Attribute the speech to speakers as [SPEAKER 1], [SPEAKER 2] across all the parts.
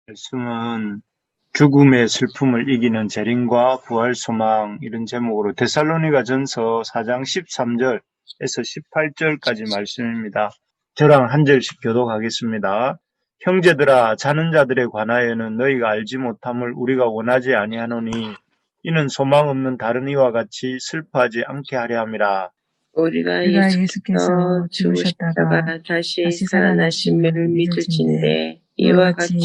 [SPEAKER 1] 말씀은 죽음의 슬픔을 이기는 재림과 부활 소망 이런 제목으로 데살로니가 전서 4장 13절에서 18절까지 말씀입니다. 저랑 한 절씩 교독하겠습니다. 형제들아 자는 자들에 관하여는 너희가 알지 못함을 우리가 원하지 아니하노니 이는 소망 없는 다른 이와 같이 슬퍼하지 않게 하려 함이라.
[SPEAKER 2] 우리가
[SPEAKER 3] 우리가
[SPEAKER 2] 예수께서 죽으셨다가 다시 살아나심을 믿을진대 이와 같이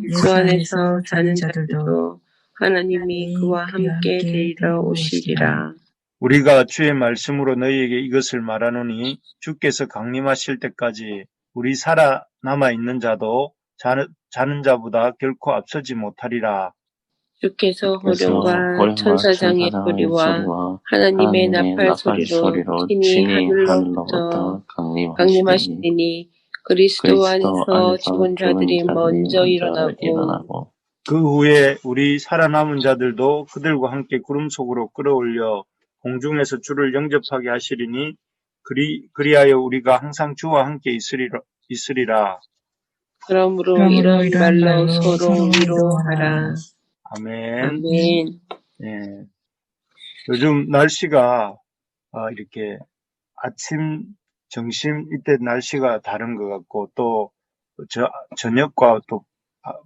[SPEAKER 2] 예수 안에서 자는 자들도 하나님이 그와 함께 데리러 오시리라.
[SPEAKER 1] 우리가 주의 말씀으로 너희에게 이것을 말하노니 주께서 강림하실 때까지 우리 살아남아 있는 자도 자는 자보다 결코 앞서지 못하리라.
[SPEAKER 2] 주께서 호령과 천사장의 소리와 하나님의 나팔 소리로 친히 하늘로부터 강림하시리니 그리스도 안에서 죽은 자들이 먼저 일어나고
[SPEAKER 1] 그 후에 우리 살아남은 자들도 그들과 함께 구름 속으로 끌어올려 공중에서 주를 영접하게 하시리니 그리하여 우리가 항상 주와 함께 있으리라.
[SPEAKER 2] 그러므로 이런 말로 서로 위로하라.
[SPEAKER 1] 아멘.
[SPEAKER 2] 아멘.
[SPEAKER 1] 예. 요즘 날씨가 이렇게 아침, 점심 이때 날씨가 다른 것 같고 또 저녁과 또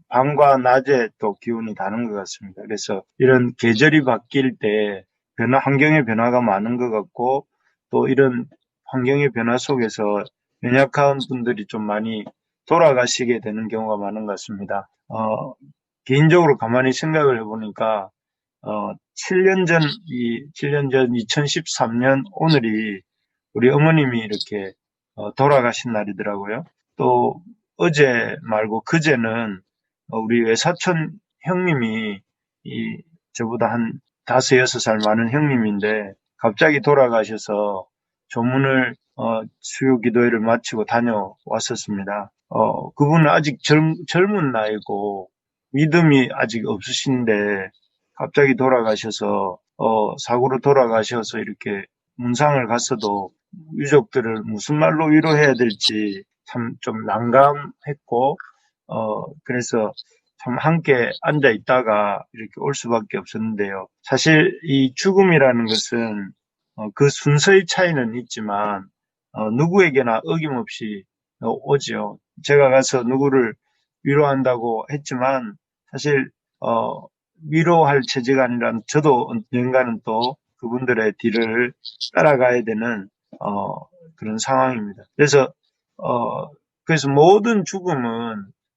[SPEAKER 1] 밤과 낮에 또 기온이 다른 것 같습니다. 그래서 이런 계절이 바뀔 때 환경의 변화가 많은 것 같고 또 이런 환경의 변화 속에서 연약한 분들이 좀 많이 돌아가시게 되는 경우가 많은 것 같습니다. 개인적으로 가만히 생각을 해보니까 7년 전 2013년 오늘이 우리 어머님이 이렇게 돌아가신 날이더라고요. 또 어제 말고 그제는 우리 외사촌 형님이 저보다 한 5, 6살 많은 형님인데 갑자기 돌아가셔서 조문을 수요 기도회를 마치고 다녀왔었습니다. 그분은 아직 젊은 나이고 믿음이 아직 없으신데 갑자기 돌아가셔서 사고로 돌아가셔서 이렇게 문상을 갔어도 유족들을 무슨 말로 위로해야 될지 참 좀 난감했고 그래서 참 함께 앉아 있다가 이렇게 올 수밖에 없었는데요. 사실 이 죽음이라는 것은 그 순서의 차이는 있지만 누구에게나 어김없이 오지요. 제가 가서 누구를 위로한다고 했지만 사실 위로할 체제가 아니라 저도 언젠가는 또 그분들의 뒤를 따라가야 되는 그런 상황입니다. 그래서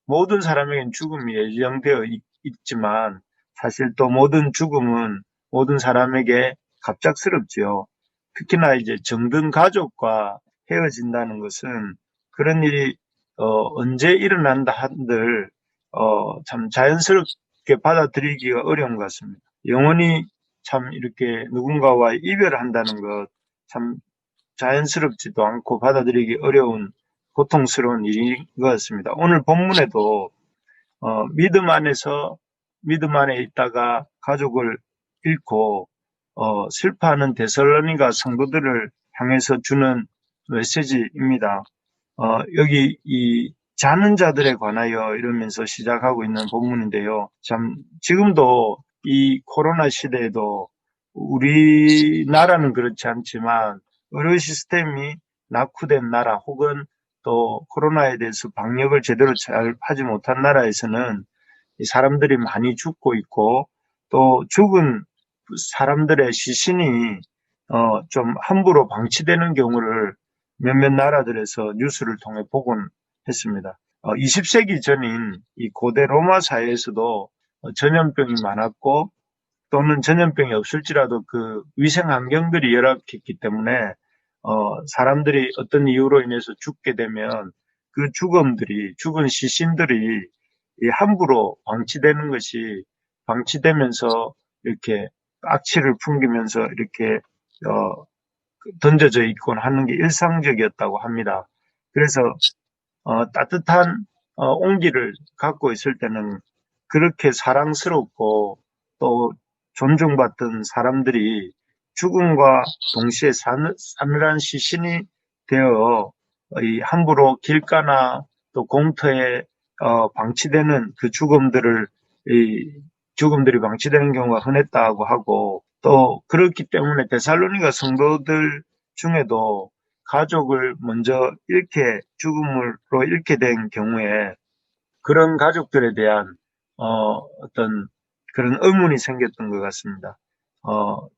[SPEAKER 1] 모든 사람에게는 죽음이 예정되어 있지만 사실 또 모든 죽음은 모든 사람에게 갑작스럽지요. 특히나 이제 정든 가족과 헤어진다는 것은 그런 일이 언제 일어난다 한들 참 자연스럽게 받아들이기가 어려운 것 같습니다. 영원히 참 이렇게 누군가와 이별한다는 것 참 자연스럽지도 않고 받아들이기 어려운 고통스러운 일인 것 같습니다. 오늘 본문에도 믿음 안에 있다가 가족을 잃고 슬퍼하는 데살로니가 성도들을 향해서 주는 메시지입니다. 여기 이 자는 자들에 관하여 이러면서 시작하고 있는 본문인데요. 참 지금도 이 코로나 시대에도 우리나라는 그렇지 않지만 의료 시스템이 낙후된 나라 혹은 또 코로나에 대해서 방역을 제대로 잘 하지 못한 나라에서는 이 사람들이 많이 죽고 있고 또 죽은 사람들의 시신이 좀 함부로 방치되는 경우를 몇몇 나라들에서 뉴스를 통해 보곤 했습니다. 20세기 전인 이 고대 로마 사회에서도 전염병이 많았고 또는 전염병이 없을지라도 그 위생 환경들이 열악했기 때문에 사람들이 어떤 이유로 인해서 죽게 되면 그 죽은 시신들이 함부로 방치되면서 이렇게 악취를 풍기면서 이렇게 던져져 있곤 하는 게 일상적이었다고 합니다. 그래서 따뜻한 온기를 갖고 있을 때는 그렇게 사랑스럽고 또 존중받던 사람들이 죽음과 동시에 싸늘한 시신이 되어 함부로 길가나 또 공터에 방치되는 그 죽음들이 방치되는 경우가 흔했다고 하고, 또 그렇기 때문에 데살로니가 성도들 중에도 가족을 먼저 죽음으로 잃게 된 경우에 그런 가족들에 대한 어떤 그런 의문이 생겼던 것 같습니다.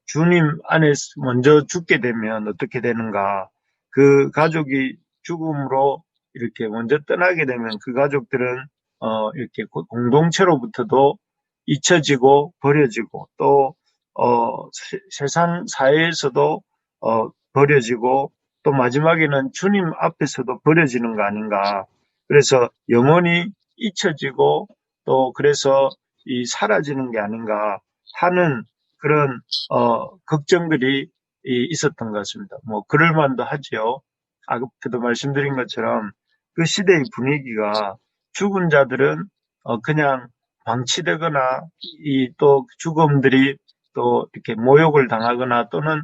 [SPEAKER 1] 주님 안에서 먼저 죽게 되면 어떻게 되는가? 그 가족이 죽음으로 이렇게 먼저 떠나게 되면 그 가족들은 이렇게 공동체로부터도 잊혀지고 버려지고 또 세상 사회에서도 버려지고 또 마지막에는 주님 앞에서도 버려지는 거 아닌가? 그래서 영원히 잊혀지고 또 그래서 이 사라지는 게 아닌가 하는 그런 걱정들이 있었던 것 같습니다. 뭐 그럴 만도 하지요. 아까도 말씀드린 것처럼 그 시대의 분위기가 죽은 자들은 그냥 방치되거나 이 또 죽음들이 또 이렇게 모욕을 당하거나 또는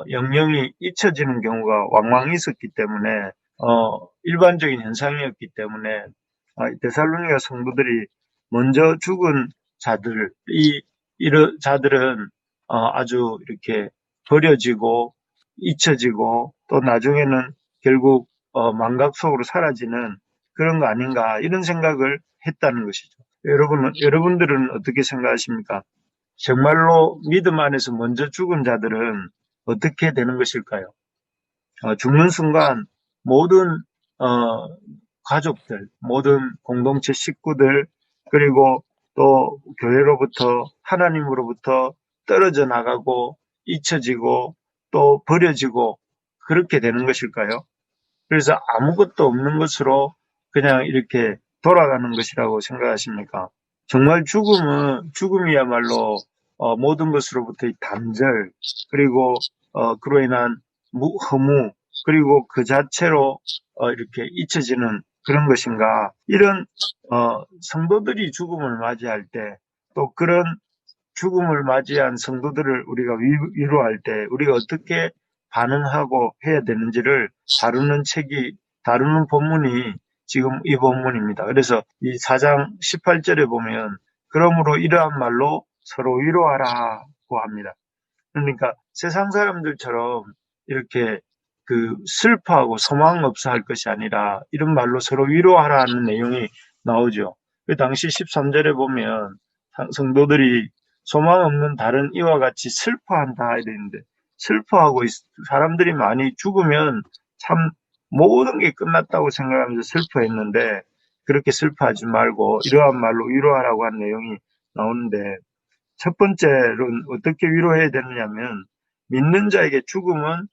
[SPEAKER 1] 영영이 잊혀지는 경우가 왕왕 있었기 때문에 일반적인 현상이었기 때문에 데살로니가 성도들이 먼저 죽은 자들, 이런 자들은 아주 이렇게 버려지고 잊혀지고 또 나중에는 결국 망각 속으로 사라지는 그런 거 아닌가 이런 생각을 했다는 것이죠. 여러분들은 어떻게 생각하십니까? 정말로 믿음 안에서 먼저 죽은 자들은 어떻게 되는 것일까요? 죽는 순간 모든 가족들, 모든 공동체 식구들, 그리고 또 교회로부터 하나님으로부터 떨어져 나가고 잊혀지고 또 버려지고 그렇게 되는 것일까요? 그래서 아무것도 없는 것으로 그냥 이렇게 돌아가는 것이라고 생각하십니까? 정말 죽음이야말로 모든 것으로부터의 단절, 그리고 그로 인한 허무, 그리고 그 자체로 이렇게 잊혀지는 그런 것인가? 이런 성도들이 죽음을 맞이할 때, 또 그런 죽음을 맞이한 성도들을 우리가 위로할 때 우리가 어떻게 반응하고 해야 되는지를 다루는 본문이 지금 이 본문입니다. 그래서 이 4장 18절에 보면 그러므로 이러한 말로 서로 위로하라고 합니다. 그러니까 세상 사람들처럼 이렇게 그 슬퍼하고 소망 없어 할 것이 아니라 이런 말로 서로 위로하라는 내용이 나오죠. 그 당시 13절에 보면 성도들이 소망 없는 다른 이와 같이 슬퍼한다 이랬는데 사람들이 많이 죽으면 참 모든 게 끝났다고 생각하면서 슬퍼했는데 그렇게 슬퍼하지 말고 이러한 말로 위로하라고 한 내용이 나오는데 첫 번째로는 어떻게 위로해야 되느냐면 믿는 자에게 죽음은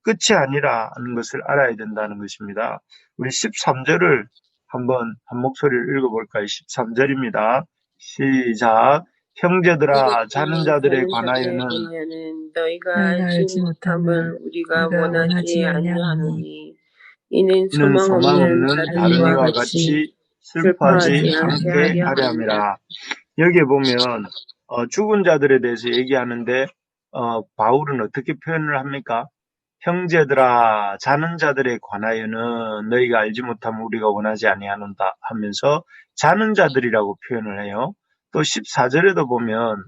[SPEAKER 1] 끝이 아니라는 것을 알아야 된다는 것입니다. 우리 13절을 한번 한 목소리를 읽어볼까요? 13절입니다. 시작. 형제들아 자는 자들에 관하여는
[SPEAKER 2] 너희가 알지 못함을 우리가 원하지 아니하노니 이는
[SPEAKER 1] 이는 소망 없는 다른
[SPEAKER 2] 이와
[SPEAKER 1] 이와 같이 슬퍼하지 않게 하려 함이라. 여기에 보면 죽은 자들에 대해서 얘기하는데 바울은 어떻게 표현을 합니까? 형제들아 자는 자들에 관하여는 너희가 알지 못하면 우리가 원하지 아니하는다 하면서 자는 자들이라고 표현을 해요. 또 14절에도 보면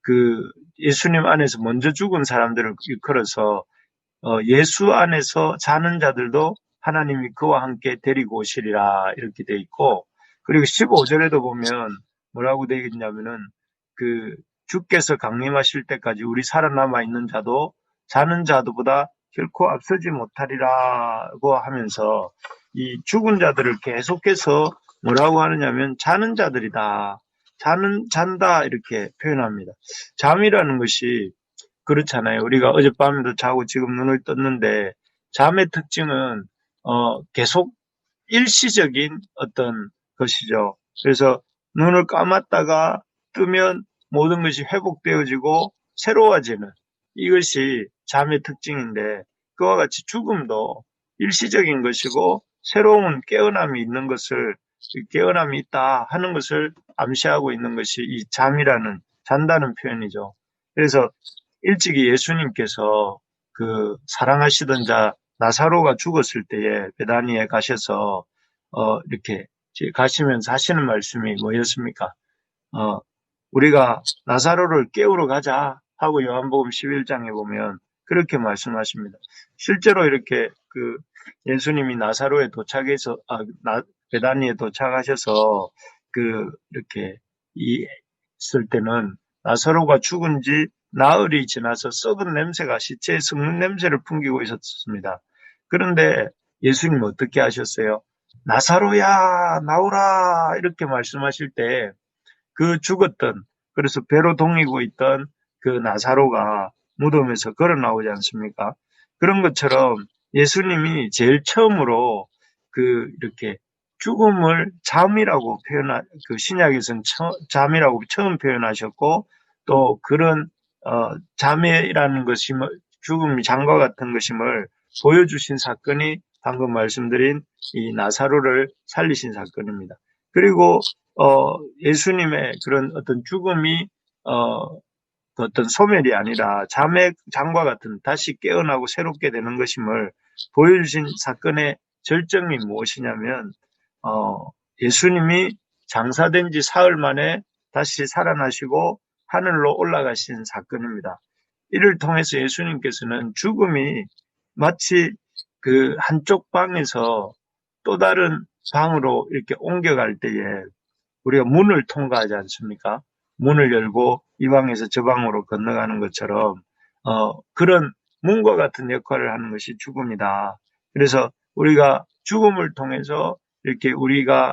[SPEAKER 1] 그 예수님 안에서 먼저 죽은 사람들을 일컬어서 예수 안에서 자는 자들도 하나님이 그와 함께 데리고 오시리라 이렇게 돼 있고, 그리고 15절에도 보면 뭐라고 되어 있냐면은 그 주께서 강림하실 때까지 우리 살아남아 있는 자도 자는 자도보다 결코 앞서지 못하리라고 하면서 이 죽은 자들을 계속해서 뭐라고 하느냐면 자는 자들이다. 잔다 이렇게 표현합니다. 잠이라는 것이 그렇잖아요. 우리가 어젯밤에도 자고 지금 눈을 떴는데 잠의 특징은 계속 일시적인 어떤 것이죠. 그래서 눈을 감았다가 뜨면 모든 것이 회복되어지고 새로워지는 이것이 잠의 특징인데 그와 같이 죽음도 일시적인 것이고 새로운 깨어남이 있는 것을 깨어남이 있다 하는 것을 암시하고 있는 것이 이 잔다는 표현이죠. 그래서 일찍이 예수님께서 그 사랑하시던 자 나사로가 죽었을 때에 베다니에 가셔서 이렇게 가시면서 하시는 말씀이 뭐였습니까? 우리가 나사로를 깨우러 가자 하고 요한복음 11장에 보면 그렇게 말씀하십니다. 실제로 이렇게 예수님이 나사로에 도착해서, 베다니에 도착하셔서 이렇게 있을 때는 나사로가 죽은 지 나흘이 지나서 썩은 냄새가 시체에 썩는 냄새를 풍기고 있었습니다. 그런데 예수님 어떻게 하셨어요? 나사로야, 나오라! 이렇게 말씀하실 때 죽었던, 그래서 배로 동이고 있던 나사로가 무덤에서 걸어 나오지 않습니까? 그런 것처럼 예수님이 제일 처음으로 이렇게 죽음을 잠이라고 신약에서는 잠이라고 처음 표현하셨고, 또 그런, 잠이라는 것이 죽음이 잠과 같은 것임을 보여주신 사건이 방금 말씀드린 이 나사로를 살리신 사건입니다. 그리고 예수님의 그런 어떤 죽음이 어떤 소멸이 아니라 잠과 같은 다시 깨어나고 새롭게 되는 것임을 보여주신 사건의 절정이 무엇이냐면 예수님이 장사된 지 사흘 만에 다시 살아나시고 하늘로 올라가신 사건입니다. 이를 통해서 예수님께서는 죽음이 마치 한쪽 방에서 또 다른 방으로 이렇게 옮겨갈 때에 우리가 문을 통과하지 않습니까? 문을 열고 이 방에서 저 방으로 건너가는 것처럼 그런 문과 같은 역할을 하는 것이 죽음이다. 그래서 우리가 죽음을 통해서 이렇게 우리가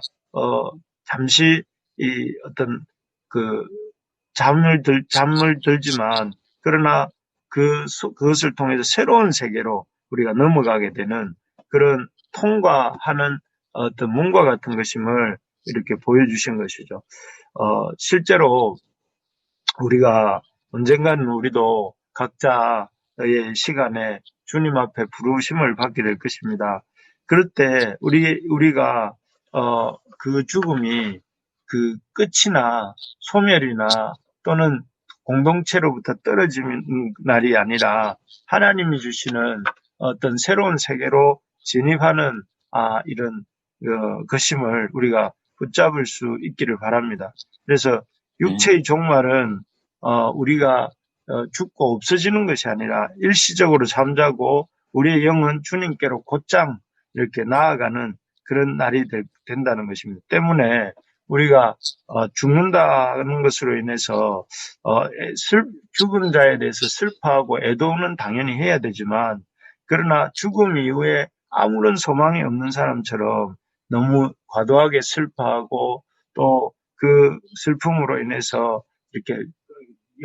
[SPEAKER 1] 잠시 이 어떤 잠을 들지만 그러나 그것을 통해서 새로운 세계로 우리가 넘어가게 되는 그런 통과하는 어떤 문과 같은 것임을 이렇게 보여주신 것이죠. 실제로 우리가 언젠가는 우리도 각자의 시간에 주님 앞에 부르심을 받게 될 것입니다. 그럴 때 우리가 그 죽음이 끝이나 소멸이나 또는 공동체로부터 떨어지는 날이 아니라 하나님이 주시는 어떤 새로운 세계로 진입하는 이런 것임을 우리가 붙잡을 수 있기를 바랍니다. 그래서 육체의 종말은 우리가 죽고 없어지는 것이 아니라 일시적으로 잠자고 우리의 영은 주님께로 곧장 이렇게 나아가는 그런 날이 된다는 것입니다. 때문에 우리가 죽는다는 것으로 인해서 죽은 자에 대해서 슬퍼하고 애도는 당연히 해야 되지만, 그러나 죽음 이후에 아무런 소망이 없는 사람처럼 너무 과도하게 슬퍼하고 또 그 슬픔으로 인해서 이렇게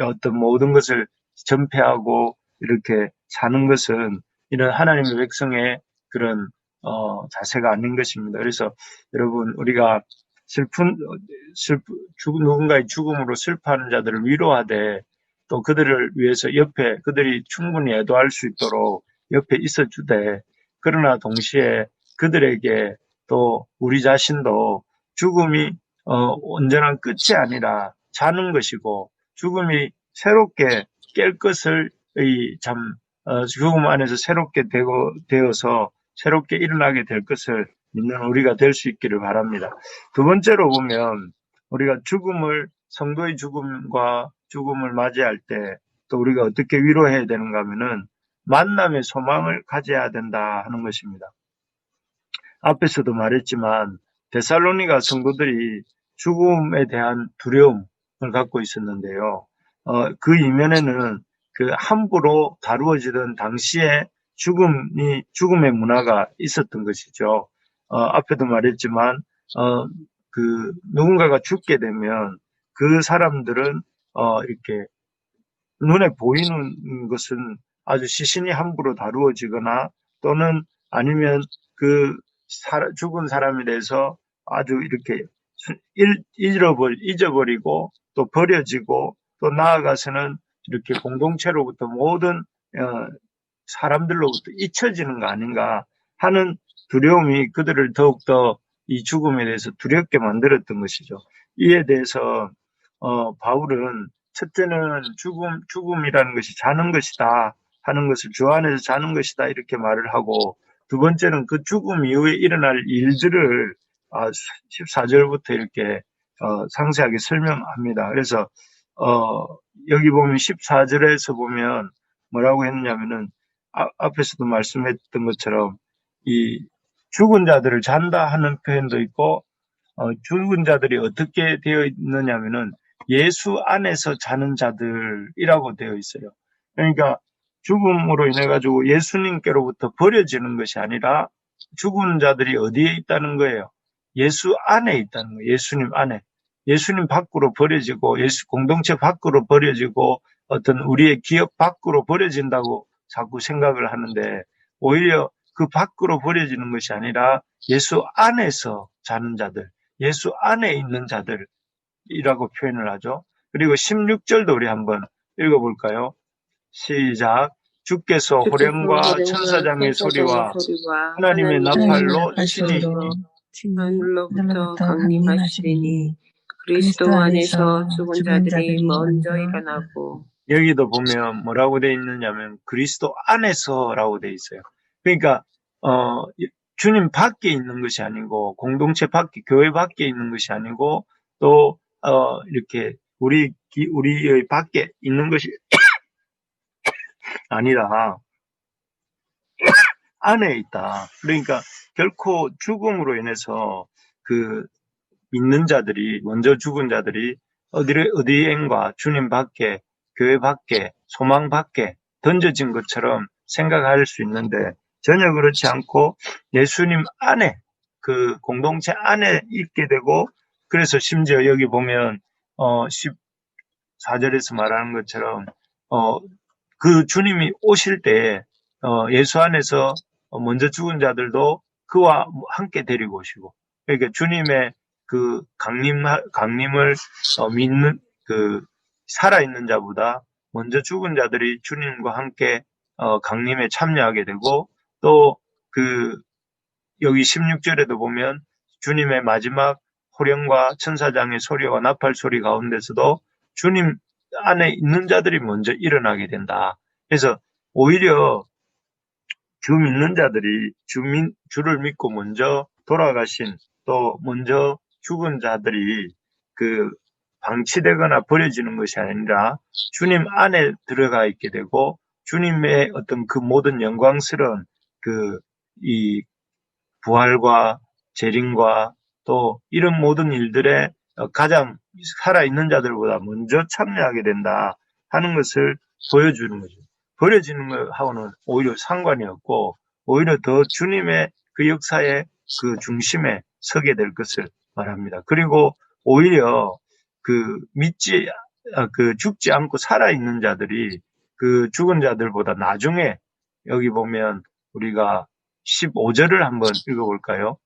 [SPEAKER 1] 어떤 모든 것을 전폐하고 이렇게 사는 것은 이런 하나님의 백성의 그런 자세가 아닌 것입니다. 그래서 여러분, 우리가 누군가의 죽음으로 슬퍼하는 자들을 위로하되 또 그들을 위해서 옆에 그들이 충분히 애도할 수 있도록 옆에 있어주되, 그러나 동시에 그들에게 또 우리 자신도 죽음이 온전한 끝이 아니라 자는 것이고 죽음이 새롭게 깰 것을 죽음 안에서 새롭게 되어서 새롭게 일어나게 될 것을 믿는 우리가 될 수 있기를 바랍니다. 두 번째로 보면 우리가 성도의 죽음과 죽음을 맞이할 때 또 우리가 어떻게 위로해야 되는가 하면은 만남의 소망을 가져야 된다 하는 것입니다. 앞에서도 말했지만 데살로니가 성도들이 죽음에 대한 두려움을 갖고 있었는데요. 그 이면에는 함부로 다루어지던 당시에 죽음의 문화가 있었던 것이죠. 앞에도 말했지만, 누군가가 죽게 되면 그 사람들은, 이렇게 눈에 보이는 것은 아주 시신이 함부로 다루어지거나 또는 아니면 죽은 사람에 대해서 아주 이렇게 잊어버리고 또 버려지고 또 나아가서는 이렇게 공동체로부터 모든 사람들로부터 잊혀지는 거 아닌가 하는 두려움이 그들을 더욱더 이 죽음에 대해서 두렵게 만들었던 것이죠. 이에 대해서 바울은 첫째는 죽음이라는 것이 자는 것이다 하는 것을 주 안에서 자는 것이다 이렇게 말을 하고, 두 번째는 그 죽음 이후에 일어날 일들을 14절부터 이렇게 상세하게 설명합니다. 그래서 여기 보면 14절에서 보면 뭐라고 했냐면은 앞에서도 말씀했던 것처럼 이 죽은 자들을 잔다 하는 표현도 있고 죽은 자들이 어떻게 되어 있느냐면은 예수 안에서 자는 자들이라고 되어 있어요. 그러니까 죽음으로 인해 가지고 예수님께로부터 버려지는 것이 아니라 죽은 자들이 어디에 있다는 거예요? 예수 안에 있다는 거예요. 예수님 안에. 예수님 밖으로 버려지고 예수 공동체 밖으로 버려지고 어떤 우리의 기업 밖으로 버려진다고 자꾸 생각을 하는데 오히려 그 밖으로 버려지는 것이 아니라 예수 안에서 자는 자들, 예수 안에 있는 자들이라고 표현을 하죠. 그리고 16절도 우리 한번 읽어볼까요? 시작. 주께서 호령과 천사장의 소리와 하나님의 나팔로 친히
[SPEAKER 2] 하늘로부터 강림하시리니 그리스도 안에서 죽은 자들이 먼저 일어나고.
[SPEAKER 1] 여기도 보면 뭐라고 돼 있느냐면 그리스도 안에서라고 돼 있어요. 그러니까 주님 밖에 있는 것이 아니고 공동체 밖에 교회 밖에 있는 것이 아니고 또 이렇게 우리의 밖에 있는 것이 아니라 안에 있다. 그러니까 결코 죽음으로 인해서 그 믿는 자들이 먼저 죽은 자들이 어디엔가 주님 밖에 교회 밖에 소망 밖에 던져진 것처럼 생각할 수 있는데 전혀 그렇지 않고 예수님 안에 그 공동체 안에 있게 되고 그래서 심지어 여기 보면 14절에서 말하는 것처럼 그 주님이 오실 때 예수 안에서 먼저 죽은 자들도 그와 함께 데리고 오시고 그러니까 주님의 그 강림을 믿는 그 살아있는 자보다 먼저 죽은 자들이 주님과 함께 강림에 참여하게 되고 또 그 여기 16절에도 보면 주님의 마지막 호령과 천사장의 소리와 나팔 소리 가운데서도 주님 안에 있는 자들이 먼저 일어나게 된다. 그래서 오히려 주 믿는 자들이 주를 믿고 먼저 돌아가신 또 먼저 죽은 자들이 그 방치되거나 버려지는 것이 아니라 주님 안에 들어가 있게 되고 주님의 어떤 그 모든 영광스러운 이 부활과 재림과 또 이런 모든 일들에 가장 살아있는 자들보다 먼저 참여하게 된다 하는 것을 보여주는 거죠. 버려지는 것하고는 오히려 상관이 없고 오히려 더 주님의 그 역사의 그 중심에 서게 될 것을 말합니다. 그리고 오히려 죽지 않고 살아있는 자들이 그 죽은 자들보다 나중에 여기 보면 우리가 15절을 한번 읽어볼까요?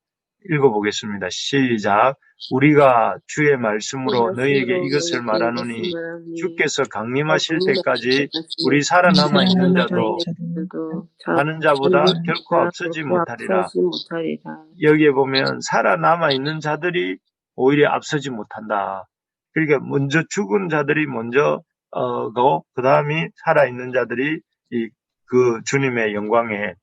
[SPEAKER 1] 읽어보겠습니다. 시작. 우리가 주의 말씀으로 너희에게 이것을 말하노니 주께서 강림하실 때까지 우리 살아남아 있는 자도 하는 자보다 결코 앞서지 못하리라. 여기에 보면 살아남아 있는 자들이 오히려 앞서지 못한다. 그러니까 먼저 죽은 자들이 먼저 그 다음이 살아있는 자들이 그 주님의 영광에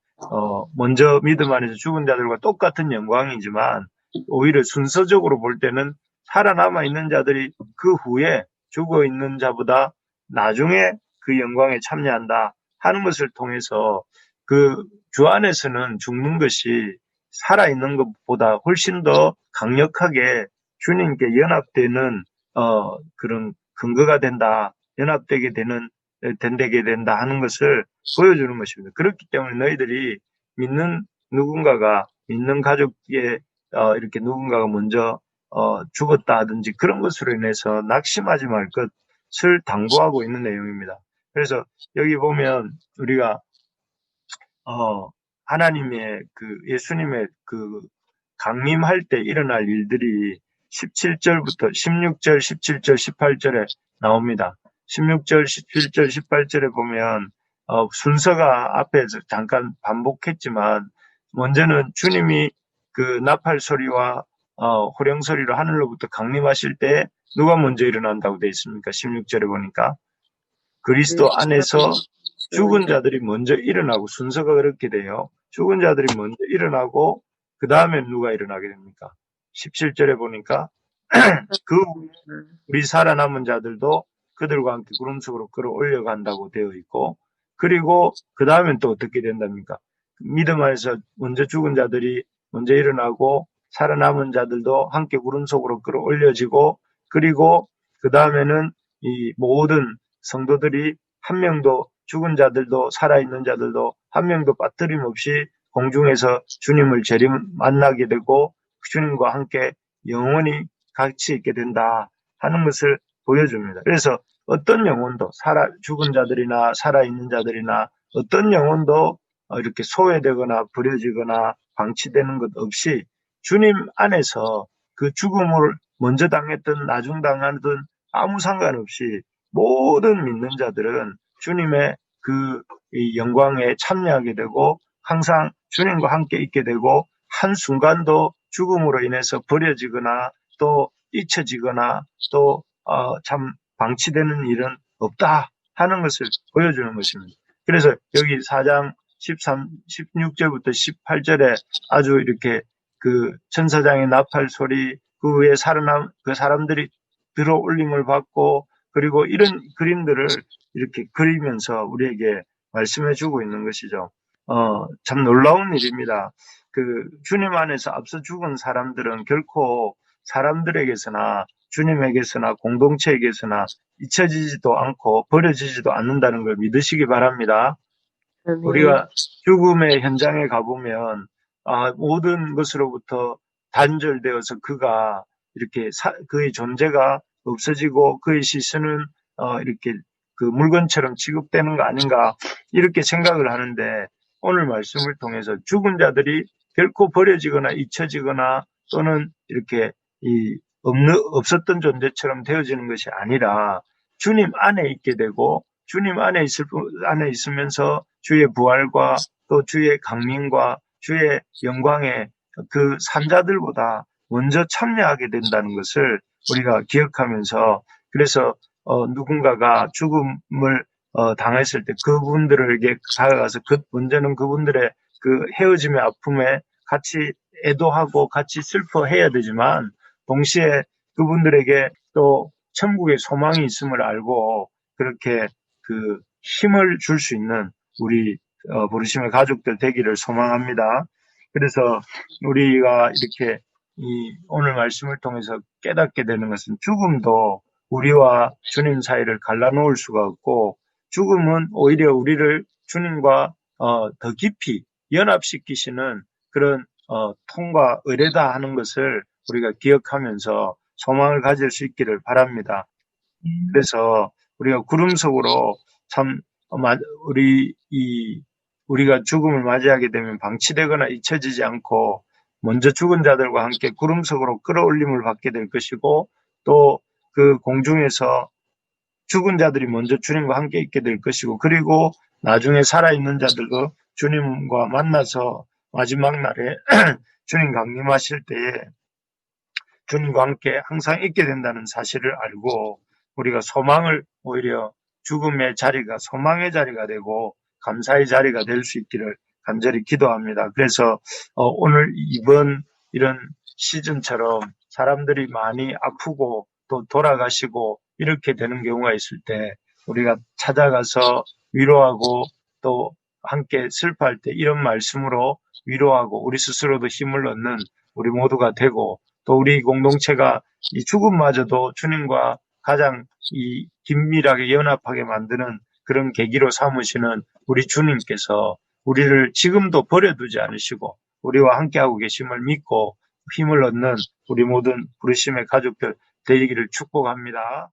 [SPEAKER 1] 먼저 믿음 안에서 죽은 자들과 똑같은 영광이지만 오히려 순서적으로 볼 때는 살아남아 있는 자들이 그 후에 죽어 있는 자보다 나중에 그 영광에 참여한다 하는 것을 통해서 그 주 안에서는 죽는 것이 살아있는 것보다 훨씬 더 강력하게 주님께 연합되는 그런 근거가 된다. 연합되게 된다게 된다 하는 것을 보여주는 것입니다. 그렇기 때문에 너희들이 믿는 가족에 이렇게 누군가가 먼저 죽었다 하든지 그런 것으로 인해서 낙심하지 말 것을 당부하고 있는 내용입니다. 그래서 여기 보면 우리가 하나님의 예수님의 강림할 때 일어날 일들이 16절, 17절, 18절에 나옵니다. 16절, 17절, 18절에 보면 순서가 앞에서 잠깐 반복했지만 먼저는 주님이 그 나팔 소리와 호령 소리로 하늘로부터 강림하실 때 누가 먼저 일어난다고 되어 있습니까? 16절에 보니까 그리스도 안에서 죽은 자들이 먼저 일어나고 순서가 그렇게 돼요. 죽은 자들이 먼저 일어나고 그 다음에 누가 일어나게 됩니까? 17절에 보니까 그 후에 우리 살아남은 자들도 그들과 함께 구름 속으로 끌어올려 간다고 되어 있고, 그리고 그 다음엔 또 어떻게 된답니까? 믿음 안에서 먼저 죽은 자들이 먼저 일어나고 살아남은 자들도 함께 구름 속으로 끌어올려지고, 그리고 그 다음에는 이 모든 성도들이 한 명도, 죽은 자들도 살아있는 자들도 한 명도 빠뜨림 없이 공중에서 주님을 재림 만나게 되고 주님과 함께 영원히 같이 있게 된다 하는 것을 보여줍니다. 그래서 어떤 영혼도 죽은 자들이나 살아있는 자들이나 어떤 영혼도 이렇게 소외되거나 버려지거나 방치되는 것 없이 주님 안에서 그 죽음을 먼저 당했든 나중 당하든 아무 상관없이 모든 믿는 자들은 주님의 그 영광에 참여하게 되고 항상 주님과 함께 있게 되고 한순간도 죽음으로 인해서 버려지거나 또 잊혀지거나 또 참 방치되는 일은 없다 하는 것을 보여주는 것입니다. 그래서 여기 4장 16절부터 18절에 아주 이렇게 그 천사장의 나팔 소리, 그 후에 그 사람들이 들어올림을 받고 그리고 이런 그림들을 이렇게 그리면서 우리에게 말씀해 주고 있는 것이죠. 참 놀라운 일입니다. 그 주님 안에서 앞서 죽은 사람들은 결코 사람들에게서나 주님에게서나 공동체에게서나 잊혀지지도 않고 버려지지도 않는다는 걸 믿으시기 바랍니다.
[SPEAKER 2] 아멘.
[SPEAKER 1] 우리가 죽음의 현장에 가보면 모든 것으로부터 단절되어서 그가 이렇게 그의 존재가 없어지고 그의 시선은 이렇게 그 물건처럼 취급되는 거 아닌가 이렇게 생각을 하는데 오늘 말씀을 통해서 죽은 자들이 결코 버려지거나 잊혀지거나 또는 이렇게 없었던 존재처럼 되어지는 것이 아니라 주님 안에 있게 되고 주님 안에 있으면서 주의 부활과 또 주의 강림과 주의 영광에 그 산자들보다 먼저 참여하게 된다는 것을 우리가 기억하면서 그래서 누군가가 죽음을 당했을 때 그분들에게 다가가서 먼저는 그분들의 그 헤어짐의 아픔에 같이 애도하고 같이 슬퍼해야 되지만 동시에 그분들에게 또 천국의 소망이 있음을 알고 그렇게 그 힘을 줄 수 있는 우리 부르심의 가족들 되기를 소망합니다. 그래서 우리가 이렇게 오늘 말씀을 통해서 깨닫게 되는 것은 죽음도 우리와 주님 사이를 갈라놓을 수가 없고 죽음은 오히려 우리를 주님과 더 깊이 연합시키시는 그런 통과 의례다 하는 것을 우리가 기억하면서 소망을 가질 수 있기를 바랍니다. 그래서 우리가 구름 속으로 참 우리가 죽음을 맞이하게 되면 방치되거나 잊혀지지 않고 먼저 죽은 자들과 함께 구름 속으로 끌어올림을 받게 될 것이고 또 그 공중에서 죽은 자들이 먼저 주님과 함께 있게 될 것이고 그리고 나중에 살아있는 자들도 주님과 만나서 마지막 날에 주님 강림하실 때에 주님과 함께 항상 있게 된다는 사실을 알고 우리가 소망을 오히려 죽음의 자리가 소망의 자리가 되고 감사의 자리가 될 수 있기를 간절히 기도합니다. 그래서 오늘 이번 이런 시즌처럼 사람들이 많이 아프고 또 돌아가시고 이렇게 되는 경우가 있을 때 우리가 찾아가서 위로하고 또 함께 슬퍼할 때 이런 말씀으로 위로하고 우리 스스로도 힘을 얻는 우리 모두가 되고 또 우리 공동체가 이 죽음마저도 주님과 가장 이 긴밀하게 연합하게 만드는 그런 계기로 삼으시는 우리 주님께서 우리를 지금도 버려두지 않으시고 우리와 함께하고 계심을 믿고 힘을 얻는 우리 모든 부르심의 가족들 되기를 축복합니다.